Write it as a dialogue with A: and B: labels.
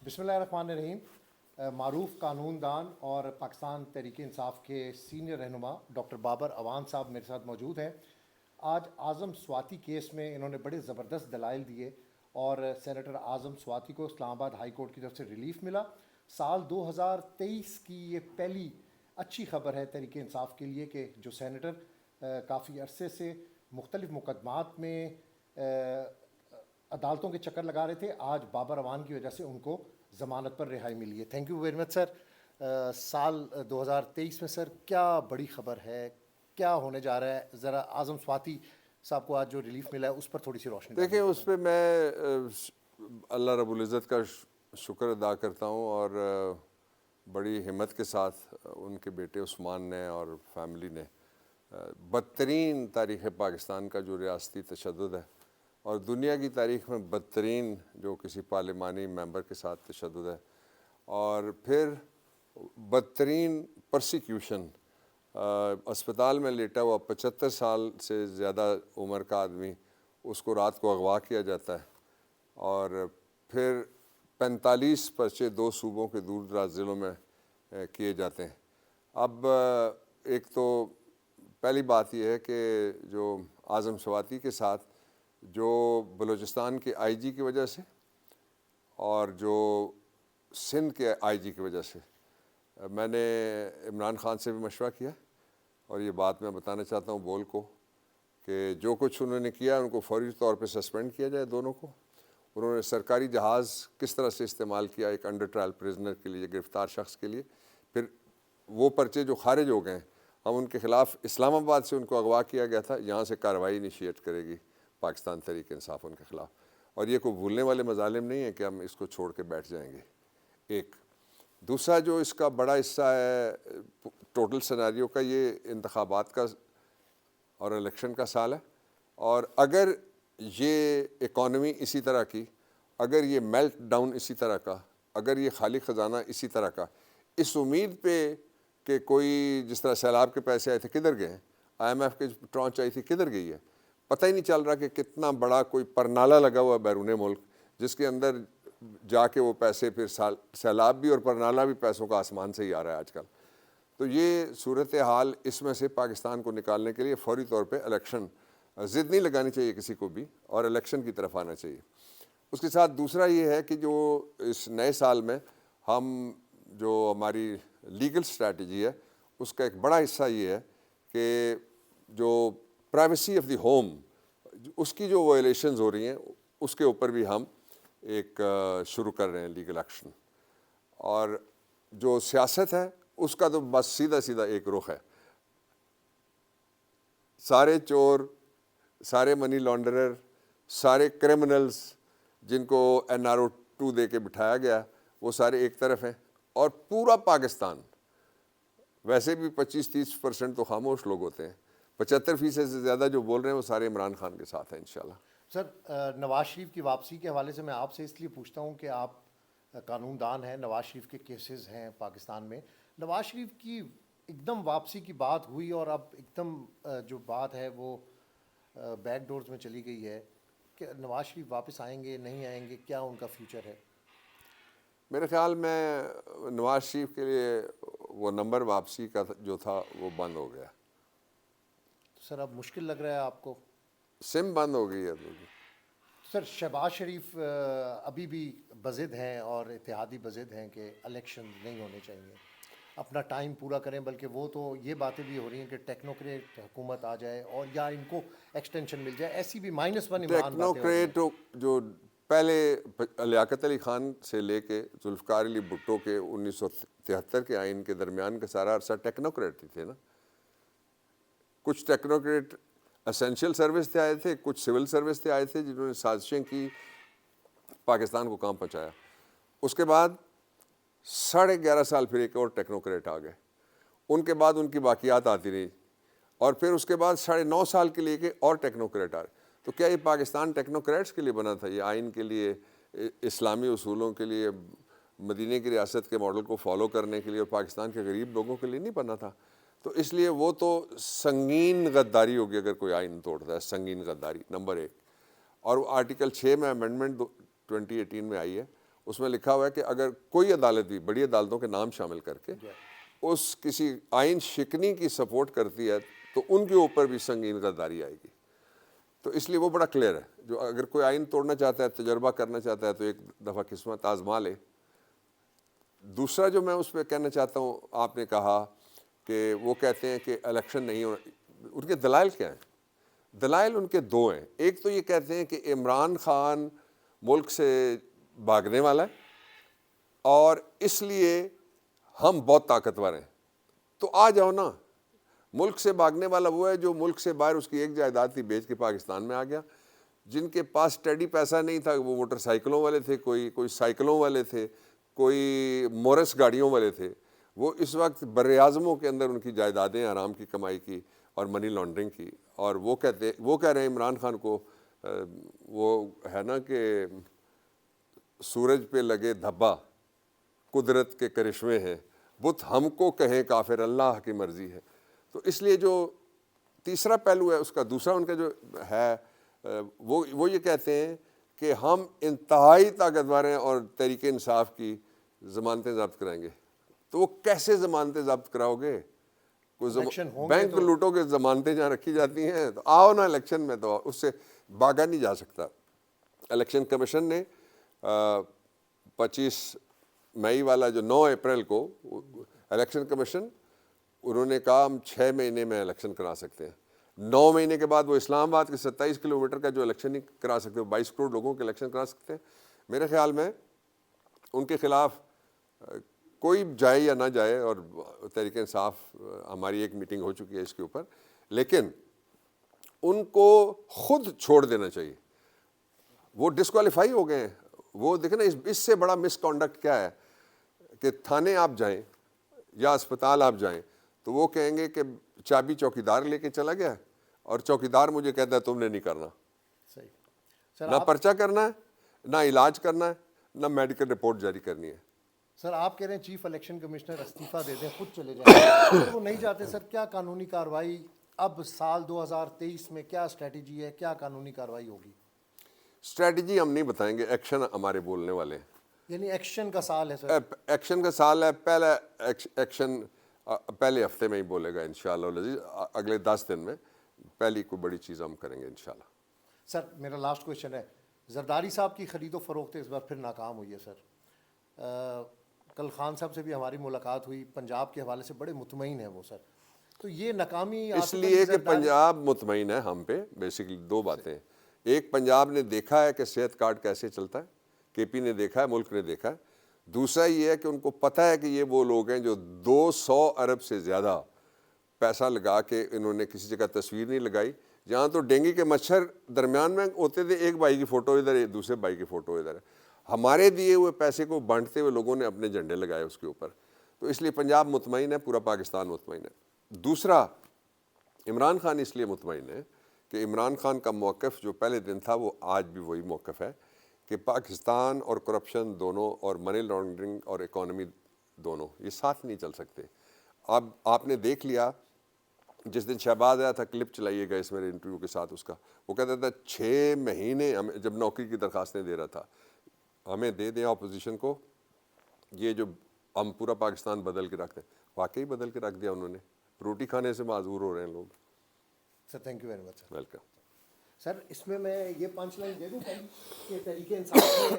A: بسم اللہ الرحمن الرحیم. معروف قانون دان اور پاکستان تحریک انصاف کے سینئر رہنما ڈاکٹر بابر اعوان صاحب میرے ساتھ موجود ہیں. آج اعظم سواتی کیس میں انہوں نے بڑے زبردست دلائل دیے اور سینیٹر اعظم سواتی کو اسلام آباد ہائی کورٹ کی طرف سے ریلیف ملا. سال 2023 کی یہ پہلی اچھی خبر ہے تحریک انصاف کے لیے کہ جو سینیٹر کافی عرصے سے مختلف مقدمات میں عدالتوں کے چکر لگا رہے تھے، آج بابر اعوان کی وجہ سے ان کو ضمانت پر رہائی ملی ہے. تھینک یو ویری مچ سر. سال 2023 میں سر کیا بڑی خبر ہے، کیا ہونے جا رہا ہے؟ ذرا اعظم سواتی صاحب کو آج جو ریلیف ملا ہے اس پر تھوڑی سی روشنی
B: دیکھیں. اس پہ میں اللہ رب العزت کا شکر ادا کرتا ہوں اور بڑی ہمت کے ساتھ ان کے بیٹے عثمان نے اور فیملی نے بدترین تاریخ پاکستان کا جو ریاستی تشدد ہے اور دنیا کی تاریخ میں بدترین جو کسی پارلیمانی ممبر کے ساتھ تشدد ہے اور پھر بدترین پرسیکیوشن، اسپتال میں لیٹا ہوا 75 سال سے زیادہ عمر کا آدمی، اس کو رات کو اغوا کیا جاتا ہے اور پھر 45 پرچے 2 صوبوں کے دور دراز ضلعوں میں کیے جاتے ہیں. اب ایک تو پہلی بات یہ ہے کہ جو اعظم سواتی کے ساتھ جو بلوچستان کے آئی جی کی وجہ سے اور جو سندھ کے آئی جی کی وجہ سے، میں نے عمران خان سے بھی مشورہ کیا اور یہ بات میں بتانا چاہتا ہوں بول کو کہ جو کچھ انہوں نے کیا ان کو فوری طور پہ سسپینڈ کیا جائے دونوں کو. انہوں نے سرکاری جہاز کس طرح سے استعمال کیا ایک انڈر ٹرائل پریزنر کے لیے، گرفتار شخص کے لیے، پھر وہ پرچے جو خارج ہو گئے ہیں ہم ان کے خلاف اسلام آباد سے ان کو اغوا کیا گیا تھا، یہاں سے کارروائی انیشیٹ کرے گی پاکستان تحریک انصاف ان کے خلاف. اور یہ کوئی بھولنے والے مظالم نہیں ہیں کہ ہم اس کو چھوڑ کے بیٹھ جائیں گے. ایک دوسرا جو اس کا بڑا حصہ ہے ٹوٹل سیناریو کا، یہ انتخابات کا اور الیکشن کا سال ہے اور اگر یہ اکانومی اسی طرح کی، اگر یہ میلٹ ڈاؤن اسی طرح کا، اگر یہ خالی خزانہ اسی طرح کا، اس امید پہ کہ کوئی جس طرح سیلاب کے پیسے آئے تھے کدھر گئے ہیں، آئی ایم ایف کی ٹرانچ آئی تھی کدھر گئی ہے، پتہ ہی نہیں چل رہا کہ کتنا بڑا کوئی پرنالہ لگا ہوا بیرون ملک جس کے اندر جا کے وہ پیسے پھر سیلاب بھی اور پرنالہ بھی پیسوں کا آسمان سے ہی آ رہا ہے آج کل. تو یہ صورتحال اس میں سے پاکستان کو نکالنے کے لیے فوری طور پہ الیکشن، ضد نہیں لگانی چاہیے کسی کو بھی اور الیکشن کی طرف آنا چاہیے. اس کے ساتھ دوسرا یہ ہے کہ جو اس نئے سال میں ہم جو ہماری لیگل اسٹریٹجی ہے اس کا ایک بڑا حصہ یہ ہے کہ جو پرائیویسی آف دی ہوم اس کی جو وائلیشنز ہو رہی ہیں اس کے اوپر بھی ہم ایک شروع کر رہے ہیں لیگل ایکشن. اور جو سیاست ہے اس کا تو بس سیدھا سیدھا ایک رخ ہے، سارے چور، سارے منی لانڈرر، سارے کرمنلز جن کو NRO 2 دے کے بٹھایا گیا وہ سارے ایک طرف ہیں اور پورا پاکستان، ویسے بھی 25-30% تو خاموش لوگ ہوتے ہیں، 75% سے زیادہ جو بول رہے ہیں وہ سارے عمران خان کے ساتھ ہیں انشاءاللہ.
A: سر نواز شریف کی واپسی کے حوالے سے میں آپ سے اس لیے پوچھتا ہوں کہ آپ قانون دان ہیں، نواز شریف کے کیسز ہیں پاکستان میں. نواز شریف کی ایک دم واپسی کی بات ہوئی اور اب ایک دم جو بات ہے وہ بیک ڈورز میں چلی گئی ہے کہ نواز شریف واپس آئیں گے نہیں آئیں گے، کیا ان کا فیوچر ہے؟
B: میرے خیال میں نواز شریف کے لیے وہ نمبر واپسی کا جو تھا وہ بند ہو گیا.
A: سر اب مشکل لگ رہا ہے آپ کو؟
B: سم بند ہو گئی ہے.
A: سر شہباز شریف ابھی بھی بضد ہیں اور اتحادی بضد ہیں کہ الیکشن نہیں ہونے چاہیے، اپنا ٹائم پورا کریں، بلکہ وہ تو یہ باتیں بھی ہو رہی ہیں کہ ٹیکنوکریٹ حکومت آ جائے اور یا ان کو ایکسٹینشن مل جائے، ایسی بھی -1 عمران باتیں ہو رہی ہیں.
B: ٹیکنوکریٹ جو پہلے لیاقت علی خان سے لے کے ذوالفقار علی بھٹو کے 1973 کے آئین کے درمیان کا سارا عرصہ ٹیکنوکریٹ ہی تھے نا. کچھ ٹیکنوکریٹ اسینشیل سروس سے آئے تھے، کچھ سول سروس سے آئے تھے جنہوں نے سازشیں کی، پاکستان کو کہاں پہنچایا. اس کے بعد 11.5 سال پھر ایک اور ٹیکنوکریٹ آ گئے، ان کے بعد ان کی باقیات آتی رہی اور پھر اس کے بعد 9.5 سال کے لیے کہ اور ٹیکنوکریٹ آ رہے. تو کیا یہ پاکستان ٹیکنوکریٹس کے لیے بنا تھا؟ یہ آئین کے لیے، اسلامی اصولوں کے لیے، مدینہ کی ریاست کے ماڈل کو فالو کرنے کے لیے اور پاکستان کے غریب لوگوں کے لیے نہیں بنا تھا. تو اس لیے وہ تو سنگین غداری ہوگی اگر کوئی آئین توڑتا ہے، سنگین غداری نمبر 1. اور وہ آرٹیکل 6 میں امینڈمنٹ 2018 میں آئی ہے، اس میں لکھا ہوا ہے کہ اگر کوئی عدالت بھی بڑی عدالتوں کے نام شامل کر کے اس کسی آئین شکنی کی سپورٹ کرتی ہے تو ان کے اوپر بھی سنگین غداری آئے گی. تو اس لیے وہ بڑا کلیئر ہے. جو اگر کوئی آئین توڑنا چاہتا ہے, تجربہ کرنا چاہتا ہے, تو ایک دفعہ قسمت آزما لے. دوسرا جو میں اس پہ کہنا چاہتا ہوں, آپ نے کہا کہ وہ کہتے ہیں کہ الیکشن نہیں ہونا, ان کے دلائل کیا ہیں؟ دلائل ان کے دو ہیں. ایک تو یہ کہتے ہیں کہ عمران خان ملک سے بھاگنے والا ہے اور اس لیے ہم بہت طاقتور ہیں. تو آ جاؤ نا. ملک سے بھاگنے والا وہ ہے جو ملک سے باہر اس کی ایک جائیداد تھی بیچ کے پاکستان میں آ گیا. جن کے پاس اسٹڈی پیسہ نہیں تھا, وہ موٹر سائیکلوں والے تھے, کوئی سائیکلوں والے تھے, کوئی مورس گاڑیوں والے تھے, وہ اس وقت بر اعظموں کے اندر ان کی جائیدادیں آرام کی کمائی کی اور منی لانڈرنگ کی. اور وہ کہہ رہے ہیں عمران خان کو, وہ ہے نا کہ سورج پہ لگے دھبا قدرت کے کرشمے ہیں, بت ہم کو کہیں کافر اللہ کی مرضی ہے. تو اس لیے جو تیسرا پہلو ہے اس کا, دوسرا ان کا جو ہے وہ یہ کہتے ہیں کہ ہم انتہائی طاقتور ہیں اور تحریک انصاف کی ضمانتیں ضبط کرائیں گے. تو وہ کیسے ضمانتیں ضبط کراؤ گے؟ بینک لوٹو کے ضمانتیں جہاں رکھی جاتی ہیں, تو آؤ نا الیکشن میں, تو اس سے بھاگا نہیں جا سکتا. الیکشن کمیشن نے 25 مئی والا جو 9 اپریل کو الیکشن کمیشن, انہوں نے کہا ہم 6 مہینے میں الیکشن کرا سکتے ہیں. 9 مہینے کے بعد وہ اسلام آباد کے 27 کلومیٹر کا جو الیکشن نہیں کرا سکتے, 22 کروڑ لوگوں کے الیکشن کرا سکتے ہیں. میرے خیال میں ان کے خلاف کوئی جائے یا نہ جائے, اور تحریک انصاف, ہماری ایک میٹنگ ہو چکی ہے اس کے اوپر, لیکن ان کو خود چھوڑ دینا چاہیے. وہ ڈسکوالیفائی ہو گئے ہیں. وہ دیکھیں نا, اس سے بڑا مس کانڈکٹ کیا ہے کہ تھانے آپ جائیں یا اسپتال آپ جائیں تو وہ کہیں گے کہ چابی چوکیدار لے کے چلا گیا اور چوکیدار مجھے کہتا ہے تم نے نہیں کرنا.
A: صحیح.
B: نہ پرچہ کرنا ہے, نہ علاج کرنا ہے, نہ میڈیکل رپورٹ جاری کرنی ہے.
A: سر آپ کہہ رہے ہیں چیف الیکشن کمشنر استعفیٰ دے دیں, خود چلے جائیں. وہ نہیں جاتے سر, کیا قانونی کارروائی اب سال 2023 میں کیا اسٹریٹجی ہے, کیا قانونی کارروائی ہوگی؟
B: اسٹریٹجی ہم نہیں بتائیں گے, ایکشن ہمارے بولنے والے ہیں.
A: یعنی ایکشن کا سال ہے سر.
B: ایکشن کا سال ہے. پہلا ایکشن پہلے ہفتے میں ہی بولے گا انشاءاللہ العزیز. اگلے 10 دن میں پہلی کوئی بڑی چیز ہم کریں گے انشاءاللہ.
A: سر میرا لاسٹ کویشچن ہے, زرداری صاحب کی خرید و فروخت اس بار پھر ناکام ہوئی ہے سر. کل خان صاحب سے بھی ہماری ملاقات ہوئی, پنجاب کے حوالے سے بڑے مطمئن ہیں وہ سر. تو یہ ناکامی
B: اس لیے کہ پنجاب مطمئن ہے ہم پہ. بیسیکلی دو باتیں. ایک, پنجاب نے دیکھا ہے کہ صحت کارڈ کیسے چلتا ہے, کے پی نے دیکھا ہے, ملک نے دیکھا ہے. دوسرا یہ ہے کہ ان کو پتہ ہے کہ یہ وہ لوگ ہیں جو 200 ارب سے زیادہ پیسہ لگا کے انہوں نے کسی جگہ تصویر نہیں لگائی. جہاں تو ڈینگی کے مچھر درمیان میں ہوتے تھے, ایک بھائی کی فوٹو ادھر ہے, دوسرے بھائی کی فوٹو ادھر ہے. ہمارے دیے ہوئے پیسے کو بانٹتے ہوئے لوگوں نے اپنے جھنڈے لگائے اس کے اوپر. تو اس لیے پنجاب مطمئن ہے, پورا پاکستان مطمئن ہے. دوسرا, عمران خان اس لیے مطمئن ہے کہ عمران خان کا موقف جو پہلے دن تھا وہ آج بھی وہی موقف ہے کہ پاکستان اور کرپشن دونوں, اور منی لانڈرنگ اور اکانومی دونوں, یہ ساتھ نہیں چل سکتے. اب آپ نے دیکھ لیا, جس دن شہباز آیا تھا, کلپ چلائیے گا اس میرے انٹرویو کے ساتھ اس کا, وہ کہتا تھا 6 مہینے ہمیں, جب نوکری کی درخواستیں دے رہا تھا, ہمیں دے دیں اپوزیشن کو, یہ جو ہم پورا پاکستان بدل کے رکھتے ہیں. واقعی بدل کے رکھ دیا انہوں نے. روٹی کھانے سے معذور ہو رہے ہیں لوگ.
A: Sir thank you very much sir.
B: Welcome.
A: Sir اس میں یہ 5 لائن دے دوں کہ تحریک انصاف